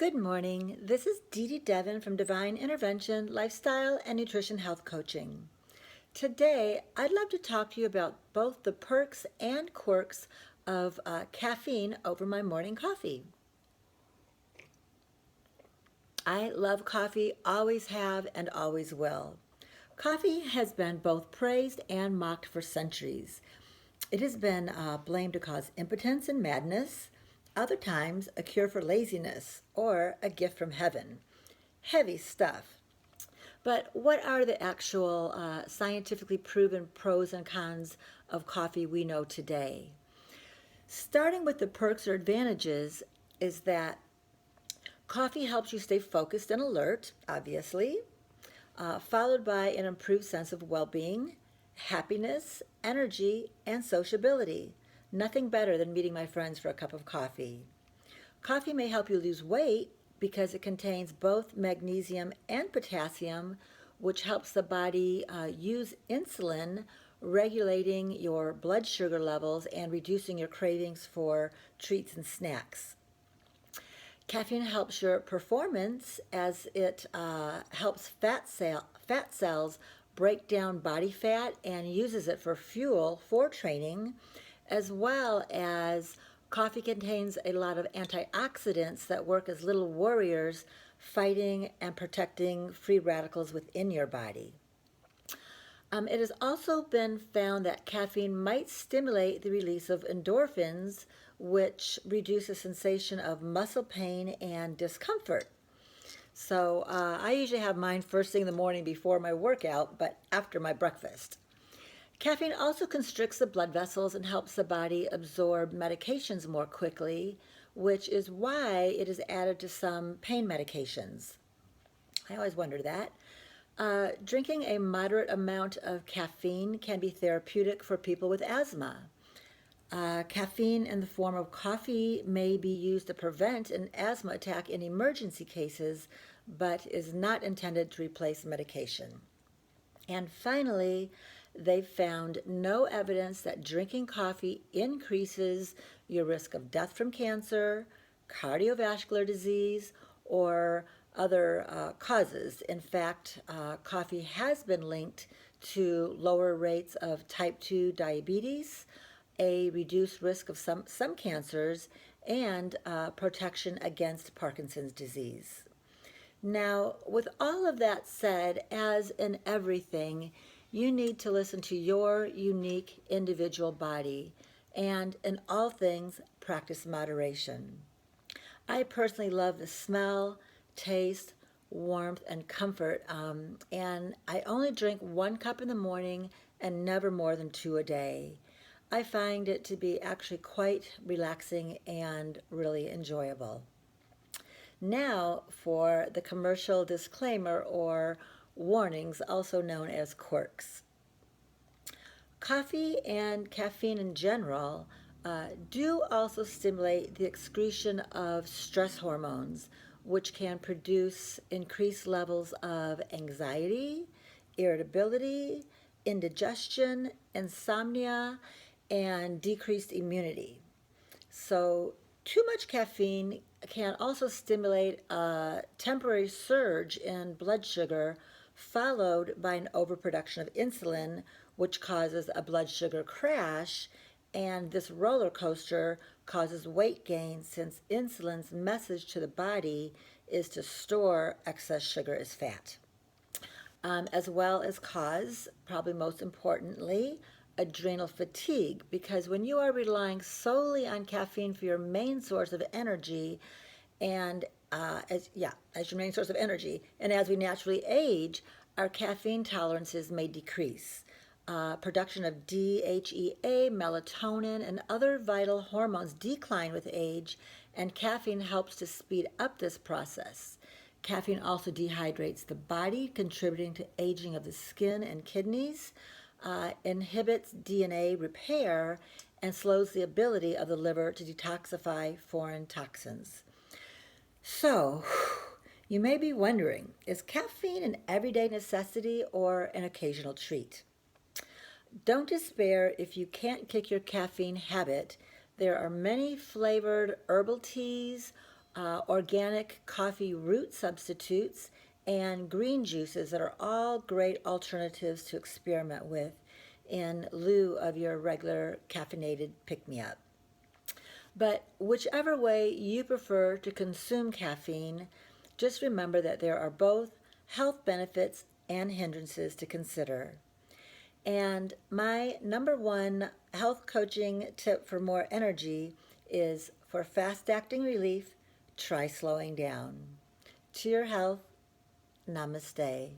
Good morning. This is Dee-Dee Devon from Divine Intervention, Lifestyle and Nutrition Health Coaching. Today, I'd love to talk to you about both the perks and quirks of caffeine over my morning coffee. I love coffee, always have, and always will. Coffee has been both praised and mocked for centuries. It has been blamed to cause impotence and madness, other times a cure for laziness or a gift from heaven. Heavy stuff. But what are the actual scientifically proven pros and cons of coffee we know today? Starting with the perks or advantages is that coffee helps you stay focused and alert, obviously, followed by an improved sense of well-being, happiness, energy, and sociability. Nothing better than meeting my friends for a cup of coffee. Coffee may help you lose weight because it contains both magnesium and potassium, which helps the body use insulin, regulating your blood sugar levels and reducing your cravings for treats and snacks. Caffeine helps your performance as it helps fat cells break down body fat and uses it for fuel for training, as well as coffee contains a lot of antioxidants that work as little warriors fighting and protecting free radicals within your body. It has also been found that caffeine might stimulate the release of endorphins, which reduce the sensation of muscle pain and discomfort. So I usually have mine first thing in the morning before my workout, but after my breakfast. Caffeine also constricts the blood vessels and helps the body absorb medications more quickly, which is why it is added to some pain medications. I always wondered that. Drinking a moderate amount of caffeine can be therapeutic for people with asthma. Caffeine in the form of coffee may be used to prevent an asthma attack in emergency cases, but is not intended to replace medication. And finally, they've found no evidence that drinking coffee increases your risk of death from cancer, cardiovascular disease, or other causes. In fact, coffee has been linked to lower rates of type 2 diabetes, a reduced risk of some cancers, and protection against Parkinson's disease. Now, with all of that said, as in everything, you need to listen to your unique individual body and, in all things, practice moderation. I personally love the smell, taste, warmth, and comfort, and I only drink 1 cup in the morning and never more than 2 a day. I find it to be actually quite relaxing and really enjoyable. Now for the commercial disclaimer or warnings, also known as quirks. Coffee and caffeine in general do also stimulate the excretion of stress hormones, which can produce increased levels of anxiety, irritability, indigestion, insomnia, and decreased immunity. So too much caffeine can also stimulate a temporary surge in blood sugar, followed by an overproduction of insulin, which causes a blood sugar crash. And this roller coaster causes weight gain since insulin's message to the body is to store excess sugar as fat. As well as cause, probably most importantly, adrenal fatigue, because when you are relying solely on caffeine for your main source of energy, and as your main source of energy, and as we naturally age, our caffeine tolerances may decrease. Production of DHEA, melatonin, and other vital hormones decline with age, and caffeine helps to speed up this process. Caffeine also dehydrates the body, contributing to aging of the skin and kidneys, inhibits DNA repair, and slows the ability of the liver to detoxify foreign toxins. So, you may be wondering, is caffeine an everyday necessity or an occasional treat? Don't despair if you can't kick your caffeine habit. There are many flavored herbal teas organic coffee root substitutes, and green juices that are all great alternatives to experiment with in lieu of your regular caffeinated pick me up. But whichever way you prefer to consume caffeine, just remember that there are both health benefits and hindrances to consider. And my number one health coaching tip for more energy is for fast acting relief, try slowing down. To your health, namaste.